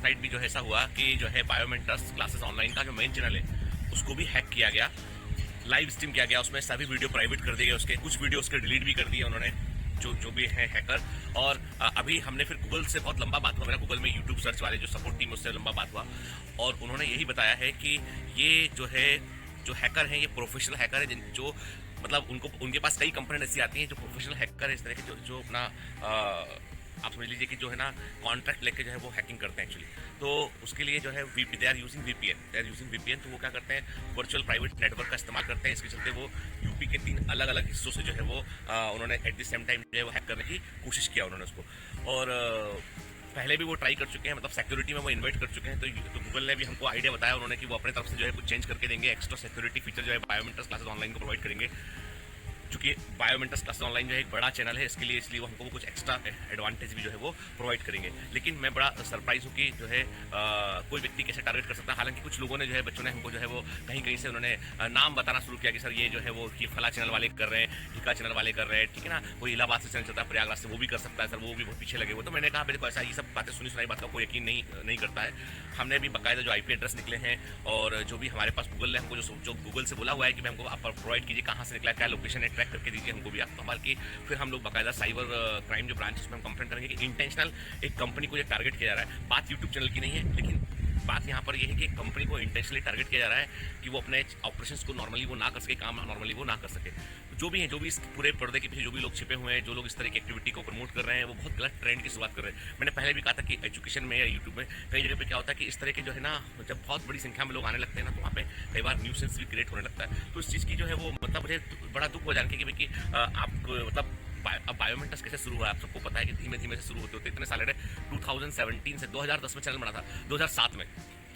Night भी जो है ऐसा हुआ कि जो है बायोमेंटर्स क्लासेस ऑनलाइन का जो मेन चैनल है उसको भी हैक किया गया, लाइव स्ट्रीम किया गया, उसमें सभी वीडियो प्राइवेट कर दिए गए, उसके कुछ वीडियो उसके डिलीट भी कर दिए उन्होंने, जो भी है हैकर। और अभी हमने फिर गूगल से बहुत लंबा बात हुआ, मेरा गूगल में यूट्यूब सर्च वाले जो सपोर्ट टीम उससे लंबा बात हुआ, और उन्होंने यही बताया है कि ये जो हैकर हैं ये प्रोफेशनल हैकर है, जो मतलब उनके पास कई कंपनी ऐसी आती हैं जो प्रोफेशनल हैकर है इस तरह के, जो अपना आप समझ लीजिए कि जो है ना कॉन्ट्रैक्ट लेके जो है वो हैकिंग करते हैं एक्चुअली। तो उसके लिए जो है दे आर यूजिंग वीपीएन, तो वो क्या करते हैं वर्चुअल प्राइवेट नेटवर्क का इस्तेमाल करते हैं। इसके चलते वो यूपी के 3 अलग अलग हिस्सों से जो है वो उन्होंने एट द सेम टाइम जो है वो हैक करने की कोशिश किया उन्होंने उसको, और पहले भी वो ट्राई कर चुके हैं, मतलब सिक्योरिटी में वो इन्वाइट कर चुके हैं। तो गूगल ने भी हमको आइडिया बताया उन्होंने कि वो अपने तरफ से जो है कुछ चेंज करके देंगे, एक्स्ट्रा सिक्योरिटी फीचर जो है बायोमेट्रिक्स क्लासेस ऑनलाइन को प्रोवाइड करेंगे। चूंकि बायोमेट्रिक्स क्लासेस ऑनलाइन जो है एक बड़ा चैनल है, इसके लिए इसलिए वो हमको कुछ एक्स्ट्रा एडवांटेज भी जो है वो प्रोवाइड करेंगे। लेकिन मैं बड़ा सरप्राइज हूँ कि जो है कोई व्यक्ति कैसे टारगेट कर सकता है। हालांकि कुछ लोगों ने जो है बच्चों ने हमको जो है वो कहीं कहीं से उन्होंने नाम बताना शुरू किया कि सर ये जो है वो कि फला चैनल वाले कर रहे हैं, ढीका चैनल वाले कर रहे हैं, ठीक है ना, कोई इलाहाबाद से चैनल चलता है, प्रयागराज से वो भी कर सकता है सर, वो भी बहुत पीछे लगे हुए। तो मैंने कहा मेरे को ऐसा ये सब बातें सुनी सुनाई बात का कोई यकीन नहीं करता है। हमने भी बाकायदा जो IP एड्रेस निकले हैं और जो भी हमारे पास गूगल ने हमको जो गूगल से बोला हुआ है कि मैं हमको आप प्रोवाइड कीजिए कहाँ से निकला, क्या लोकेशन है, ट्रैक करके दीजिए हमको भी आप संभाल के, फिर हम लोग बाकायदा साइबर क्राइम जो ब्रांच उसमें हम कंप्लेंट करेंगे कि इंटेंशनल एक कंपनी को ये टारगेट किया जा रहा है। बात यूट्यूब चैनल की नहीं है, लेकिन बात यहाँ पर यह है कि कंपनी को इंटेंशनली टारगेट किया जा रहा है कि वो अपने ऑपरेशंस को नॉर्मली वो ना कर सके, काम नॉर्मली वो ना कर सके। जो भी है, जो भी इस पूरे पर्दे के पीछे जो भी लोग छिपे हुए हैं, जो लोग इस तरह की एक्टिविटी को प्रमोट कर रहे हैं, वो बहुत गलत ट्रेंड की शुरुआत कर रहे हैं। मैंने पहले भी कहा था कि एजुकेशन में या यूट्यूब में कई जगह पे क्या होता है कि इस तरह के जो है ना जब बहुत बड़ी संख्या में लोग आने लगते हैं ना, तो वहाँ पे कई बार न्यूसेंस भी क्रिएट होने लगता है। तो इस चीज़ की जो है वो मतलब मुझे बड़ा दुख हो जाने की कि आप मतलब अब बायोमेट्रिक्स कैसे शुरू हुआ, आप सबको पता है कि धीमे धीमे से शुरू होते होते इतने साल रहे। 2017 से 2010 में चैनल बना था, 2007 में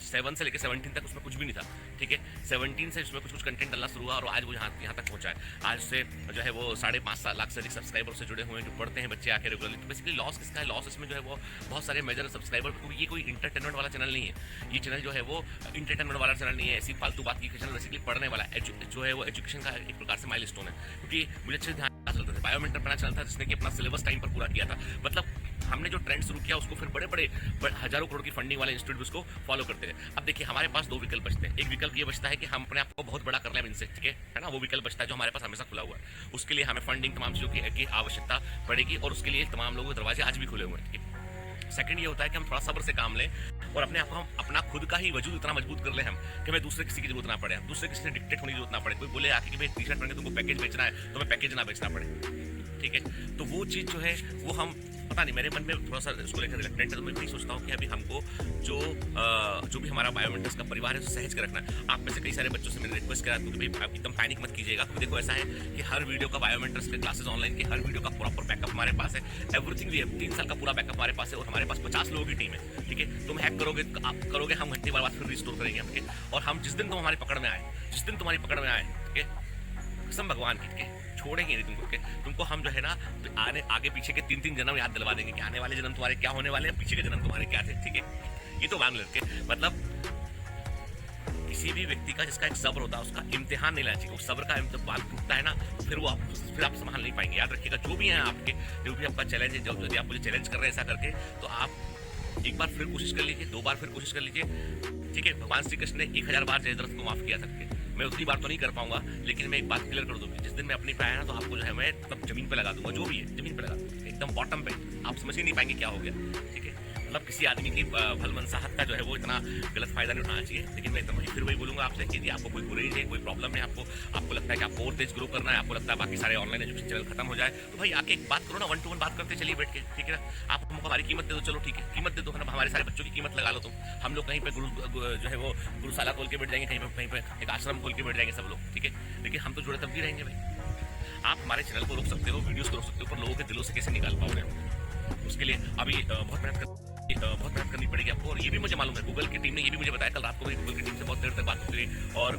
7 से लेकर 17 तक उसमें कुछ भी नहीं था, ठीक है। 17 से उसमें कुछ कंटेंट डालना शुरू हुआ और आज वो यहाँ तक पहुंचा है। आज से जो है वो 5.5 लाख से अधिक सब्सक्राइबर से जुड़े हुए हैं, जो पढ़ते हैं बच्चे आके रेगुलरली। तो बेसिकली लॉस किसका है? लॉस इसमें जो है वो बहुत सारे मेजर सब्सक्राइबर, क्योंकि ये कोई इंटरटेनमेंट वाला चैनल नहीं है। ये चैनल जो है वो इंटरटेनमेंट वाला चैनल नहीं है, ऐसी फालतू बात की चैनल, बेसिकली पढ़ने वाला जो है वो एजुकेशन का एक प्रकार से माइलस्टोन है। क्योंकि मुझे अच्छे ध्यान चलता था, बायोमेट्रिक पढ़ना चलता था जिसने कि अपना सिलेबस टाइम पर पूरा किया था। मतलब हमने जो ट्रेंड शुरू किया उसको फिर बड़े बड़े हजारों करोड़ की फंडिंग वाले इंस्टीट्यूट उसको फॉलो करते हैं। अब देखिए हमारे पास 2 विकल्प बचते हैं। एक विकल्प ये बचता है कि हम अपने आप को बहुत बड़ा कर लें इनसे, ठीक है ना, वो विकल्प बचता है जो हमारे पास हमेशा खुला हुआ है। उसके लिए हमें फंडिंग तमाम चीज़ों की आवश्यकता पड़ेगी और उसके लिए तमाम लोगों के दरवाजे आज भी खुले हुए हैं, ठीक है। सेकंड ये होता है कि हम थोड़ा सब्र से काम लें और अपने आप को हम अपना खुद का ही वजूद इतना मजबूत कर लें हम कि हमें दूसरे किसी की जरूरत ना पड़े, दूसरे किसी से डिक्टेट होने की जरूरत ना पड़े। कोई बोले आके कि भाई टी-शर्ट पहन के तुमको पैकेज बेचना है तो हमें पैकेज ना बेचना पड़े, ठीक है। तो वो चीज़ जो है वो हम पता नहीं, मेरे मन में थोड़ा सा इसको लेकर रिलेक्टेंट है। तो मैं भी सोचता हूँ कि अभी हमको जो भी हमारा बायोमेट्रिक्स का परिवार है उसे सहज कर रखना है। आप में से कई सारे बच्चों से मैंने रिक्वेस्ट करा कि भाई आप एकदम पैनिक मत कीजिएगा। तो देखो ऐसा है कि हर वीडियो का बायोमेट्रिक्स के क्लासेस ऑनलाइन के हर वीडियो का प्रॉपर बैकअप हमारे पास है। एवरीथिंग भी है, 3 साल का पूरा बैकअप हमारे पास है और हमारे पास 50 लोगों की टीम है, ठीक है। तुम हैक करोगे, आप करोगे, हम घंटे बाद फिर रिस्टोर करेंगे हमके। और हम जिस दिन तुम हमारी पकड़ में आए, जिस दिन तुम्हारी पकड़ में आए, ठीक है, कसम भगवान की, ठीक है, छोड़ेंगे नहीं तुमको, तुमको हम जो है ना आगे पीछे के 3 जन्म याद दिलवा देंगे कि आने वाले जन्म तुम्हारे क्या होने वाले हैं, पीछे के जन्म तुम्हारे क्या थे, ठीक है। ये तो मान लेते, मतलब किसी भी व्यक्ति का जिसका एक सब्र होता है उसका इम्तिहान नहीं लेना चाहिए। उस सब्र का जब बात टूटता है ना तो फिर आप संभाल नहीं पाएंगे। याद रखिएगा, जो भी है आपके, जो भी आपका चैलेंज है, जब यदि आप मुझे चैलेंज कर रहे हैं ऐसा करके, तो आप एक बार फिर कोशिश कर लीजिए, 2 बार फिर कोशिश कर लीजिए, ठीक है। भगवान श्री कृष्ण ने 1000 बार जयद्रथ को माफ किया था। मैं उतनी बार तो नहीं कर पाऊंगा, लेकिन मैं एक बात क्लियर कर दूंगी, जिस दिन मैं अपनी पे आया ना तो आपको जो है मैं मतलब जमीन पे लगा दूंगा, जो भी है जमीन पे लगा दूंगा, एकदम बॉटम पे। आप समझ ही नहीं पाएंगे क्या हो गया, ठीक है। मतलब किसी आदमी की भलमनसाहत का जो है वो इतना गलत फायदा नहीं उठाना चाहिए। लेकिन मैं फिर वही बोलूंगा आपसे कि यदि आपको कोई गुरेज है, कोई प्रॉब्लम है, आपको लगता है कि आपको और तेज ग्रो करना है, आपको लगता है बाकी सारे ऑनलाइन एजुकेशन चैनल खत्म हो जाए, तो भाई आके एक बात करो ना, 1 to 1 बात करते चलिए बैठ के, ठीक है ना। आप हमको हमारी कीमत दे दो, चलो ठीक है, कीमत दे दो, हमारे सारे बच्चों की कीमत लगा लो तुम। हम लोग कहीं पे जो है वो गुरुशाला खोल के बैठ जाएंगे, कहीं पे एक आश्रम खोल के बैठ जाएंगे सब लोग, ठीक है। लेकिन हम तो जुड़े तब भी रहेंगे भाई। आप हमारे चैनल को रोक सकते हो, वीडियोस को रोक सकते हो, पर लोगों के दिलों से कैसे निकाल पाओगे? उसके लिए अभी बहुत मेहनत करनी पड़ेगी आपको। और ये भी मुझे मालूम है, गूगल की टीम ने ये भी मुझे बताया, कल रात को भी गूगल की टीम से बहुत देर तक बात होती रही और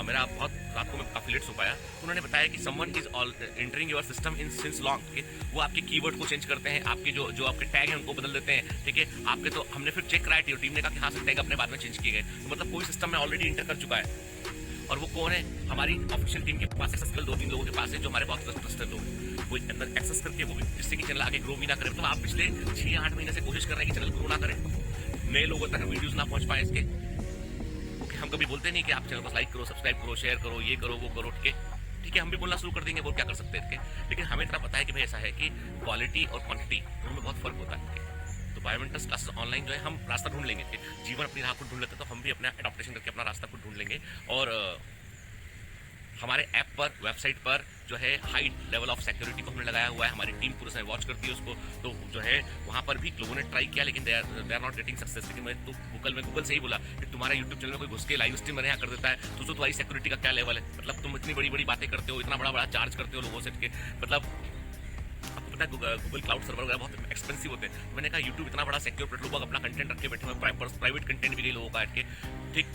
मेरा बहुत रात को मैं काफी लेट सो पाया। तो उन्होंने बताया कि someone is entering your system in since long, वो आपके कीवर्ड को चेंज करते हैं, आपके जो आपके टैग हैं उनको बदल देते हैं, ठीक है। आपके तो हमने फिर चेक कराया, टीम ने कहा कि हाँ सर टैग अपने बाद में चेंज किए गए, तो मतलब कोई सिस्टम में ऑलरेडी इंटर कर चुका है। और वो कौन है? हमारी ऑफिशियल टीम के पास एक्सेस कर 2-3 लोगों के पास है जो हमारे बहुत ट्रस्टेड लोग हैं, वो अंदर एक्सेस करके वो भी, जिससे कि चैनल आगे ग्रो भी ना करे। तो आप पिछले 6-8 महीने से कोशिश कर रहे हैं कि चैनल ग्रो ना करे, नए लोगों तक वीडियोस ना पहुंच पाए इसके। ओके, हम कभी बोलते नहीं कि आप चैनल को लाइक करो, सब्सक्राइब करो, शेयर करो, ये करो, वो करो, ठीक है, हम भी बोलना शुरू कर देंगे, वो क्या कर सकते हैं, लेकिन हमें इतना पता है कि भाई ऐसा है कि क्वालिटी और क्वांटिटी दोनों में बहुत फर्क होता है। तो बायोमेंटर्स क्लासेस ऑनलाइन जो है हम रास्ता ढूंढ लेंगे कि जीवन अपनी राह को ढूंढ लेते हैं, तो हम भी अपना एडॉप्टेशन करके अपना रास्ता को ढूंढ लेंगे। और हमारे ऐप पर, वेबसाइट पर जो है हाई लेवल ऑफ सिक्योरिटी को हमने लगाया हुआ है, हमारी टीम पूरे समय वॉच करती है उसको। तो जो है वहाँ पर भी लोगों ने ट्राई किया, लेकिन they are not getting success. लेकिन मैं तो गूगल से ही बोला कि तुम्हारा यूट्यूब चैनल में कोई घुस के लाइव स्ट्रीम मेरे यहाँ कर देता है, तो तुम्हारी सिक्योरिटी का क्या लेवल है? मतलब तुम इतनी बड़ी बड़ी बातें करते हो, इतना बड़ा बड़ा चार्ज करते हो लोगों से, मतलब आपको पता है गूगल क्लाउड सर्वर वगैरह बहुत एक्सपेंसिव होते हैं। मैंने कहा यूट्यूब इतना बड़ा सिक्योर, पर लोग अपना कंटेंट रख के बैठे हुए, प्राइवेट कंटेंट भी कई लोगों का है, ठीक,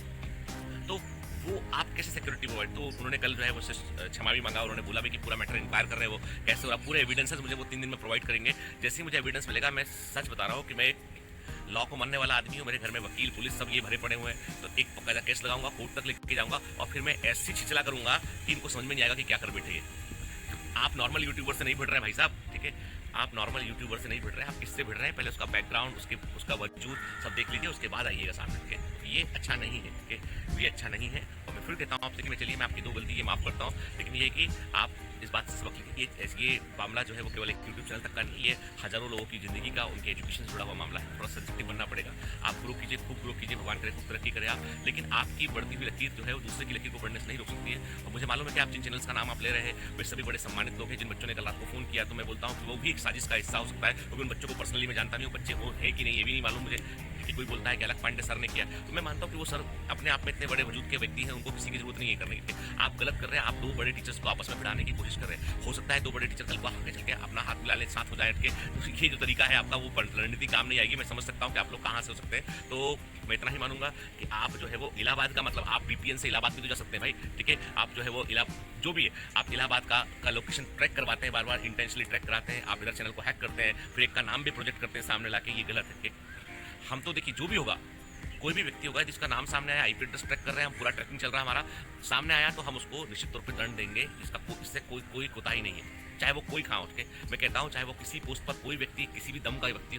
तो वो आप कैसे सिक्योरिटी प्रोवाइड? तो उन्होंने कल जो है वो क्षमा भी मांगा, उन्होंने बोला भी कि पूरा मैटर इंक्वायर कर रहे हैं वो कैसे हो रहा, पूरे एविडेंसेस मुझे वो 3 दिन में प्रोवाइड करेंगे। जैसे ही मुझे एविडेंस मिलेगा, मैं सच बता रहा हूँ कि मैं लॉ को मानने वाला आदमी हूँ, मेरे घर में वकील पुलिस सब ये भरे पड़े हुए हैं, तो एक पक्का केस लगाऊंगा, कोर्ट तक लेके जाऊंगा, और फिर मैं ऐसी छिचला करूंगा कि इनको समझ में नहीं आएगा कि क्या कर बैठे ये। आप नॉर्मल यूट्यूबर से नहीं भिड़ रहे हैं भाई साहब, ठीक है, आप नॉर्मल यूट्यूबर से नहीं भिड़ रहे हैं, आप किससे भिड़ रहे हैं? पहले उसका बैकग्राउंड, उसका वजूद सब देख लीजिए, उसके बाद आइएगा सामने के। ये अच्छा नहीं है, ठीक है, ये अच्छा नहीं है। और मैं फिर कहता हूँ आपसे कि मैं चलिए मैं आपकी 2 गलती ये माफ़ करता हूँ, लेकिन ये कि आप इस बात से सबक लीजिए कि ये मामला जो है वो केवल एक यूट्यूब चैनल तक का नहीं, ये हज़ारों लोगों की ज़िंदगी का, उनके एजुकेशन से जुड़ा हुआ मामला है। थोड़ा सेंसिटिव बनना पड़ेगा, आप ग्रो कीजिए, खूब ग्रो कीजिए, भगवान करे खूब तरक्की करे आप, लेकिन आपकी बढ़ती हुई लकीर जो है वो दूसरे की लकीर को बढ़ने से नहीं रोक सकती है। और मुझे मालूम है कि आप जिन चैनल्स का नाम आप ले रहे हैं वे सभी बड़े सम्मानित लोग हैं। जिन बच्चों ने कल रात को फ़ोन किया, तो मैं बोलता हूँ कि वो भी एक साजिश का हिस्सा हो सकता है, क्योंकि उन बच्चों को पर्सनली मैं जानता नहीं हूँ, बच्चे वो है कि नहीं ये भी नहीं मालूम मुझे, कि कोई बोलता है कि अलग पांडे सर ने किया, तो मैं मानता हूँ कि वो सर अपने आप में इतने बड़े वजूद के व्यक्ति हैं, उनको किसी की जरूरत नहीं है करने की। आप गलत कर रहे हैं, आप 2 बड़े टीचर्स को आपस में भिड़ाने की कोशिश कर रहे हैं। हो सकता है 2 बड़े टीचर कल को आगे चल के अपना हाथ मिलाने साथ हो जाए, तो ये जो तरीका है आपका, वो रणनीति काम नहीं आएगी। मैं समझ सकता हूँ कि आप लोग कहाँ से हो सकते हैं, तो मैं इतना ही मानूंगा कि आप जो है वो इलाहाबाद का, मतलब आप VPN से इलाहाबाद भी तो जा सकते हैं भाई, ठीक है, आप जो है वो जो भी है, आप इलाहाबाद का लोकेशन ट्रैक करवाते हैं, बार बार इंटेंशनली ट्रैक कराते हैं, आप इधर चैनल को हैक करते हैं, फिर एक का नाम भी प्रोजेक्ट करते हैं सामने लाके, ये गलत है। हम तो देखिए जो भी होगा, कोई भी व्यक्ति होगा जिसका नाम सामने आया, IP एड्रेस ट्रैक कर रहे हैं हम, पूरा ट्रैकिंग चल रहा है हमारा, सामने आया तो हम उसको निश्चित तौर पर दंड देंगे, इससे कोई कोताही नहीं है, चाहे वो कोई खाओ उठ के। मैं कहता हूँ चाहे वो किसी पोस्ट पर कोई व्यक्ति, किसी भी दम का व्यक्ति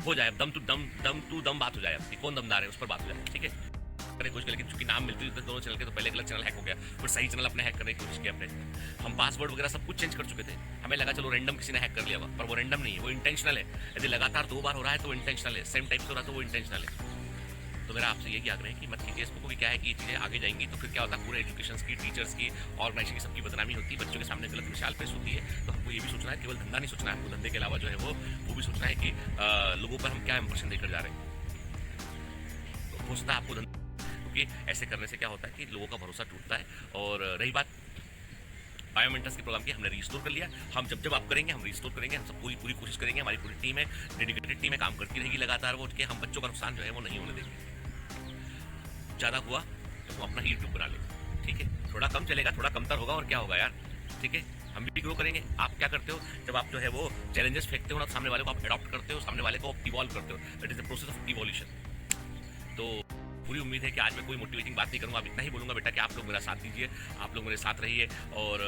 हो जाए, दम टू दम बात हो जाए, अपनी कौन दमदार है उस पर बात हो जाए, ठीक है, करने की कोशिश करें। लेकिन चूंकि नाम मिलती है दोनों चैनल के, तो पहले गलत चैनल हैक हो गया, फिर सही चैनल अपने हैक करने की कोशिश की अपने, हम पासवर्ड वगैरह सब कुछ चेंज कर चुके थे, हमें लगा चलो रैंडम किसी ने हैक कर लिया हुआ, पर वो रैंडम नहीं है, वो इंटेंशनल है। यदि लगातार 2 बार हो रहा है तो वो इंटेंशनल है, सेम टाइप से हो रहा है तो वो इंटेंशनल है। तो मेरा आपसे यही आग्रह है कि मत कीजिए इसको, क्योंकि क्या है कि ये चीज़ें आगे जाएंगी तो फिर क्या होता है, पूरे एजुकेशन की, टीचर्स की, ऑर्गेनाइजेशन की सबकी बदनामी होती है, बच्चों के सामने गलत मिसाल पेश होती है। तो हमको ये भी सोचना है, केवल धंधा नहीं सोचना है, हमको धंधे के अलावा जो है वो भी सोचना है कि लोगों पर हम क्या इंप्रेशन देकर जा रहे हैं। तो हो सकता है आपको क्योंकि ऐसे करने से क्या होता है कि लोगों का भरोसा टूटता है। और रही बात बायोमेंटर्स के प्रोग्राम की, हमने रिस्टोर कर लिया, हम जब आप करेंगे हम रिस्टोर करेंगे, हम सब पूरी कोशिश करेंगे, हमारी पूरी टीम है, डेडिकेटेड टीम है, काम करती रहेगी लगातार, वो उठ के हम बच्चों का नुकसान जो है वो नहीं होने देंगे। ज़्यादा हुआ तो हम अपना ही यूट्यूब बना लेंगे, ठीक है, थोड़ा कम चलेगा, थोड़ा कमतर होगा, और क्या होगा यार, ठीक है, हम भी ग्रो करेंगे। आप क्या करते हो, जब आप जो है वो चैलेंजेस फेंकते हो ना, सामने वाले को आप अडॉप्ट करते हो, सामने वाले को इवॉल्व करते हो, that is the process of evolution. तो पूरी उम्मीद है कि आज मैं कोई मोटिवेटिंग बात नहीं करूँगा, अब इतना ही बोलूँगा बेटा कि आप लोग मेरा साथ दीजिए, आप लोग मेरे साथ रहिए, और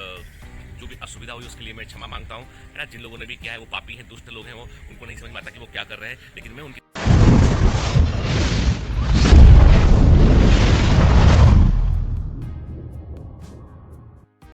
जो भी असुविधा हुई उसके लिए मैं क्षमा मांगता हूँ, है ना। जिन लोगों ने भी किया है वो पापी हैं, दुष्ट लोग हैं, वो उनको नहीं समझ में आता कि वो क्या कर रहे हैं, लेकिन मैं उनकी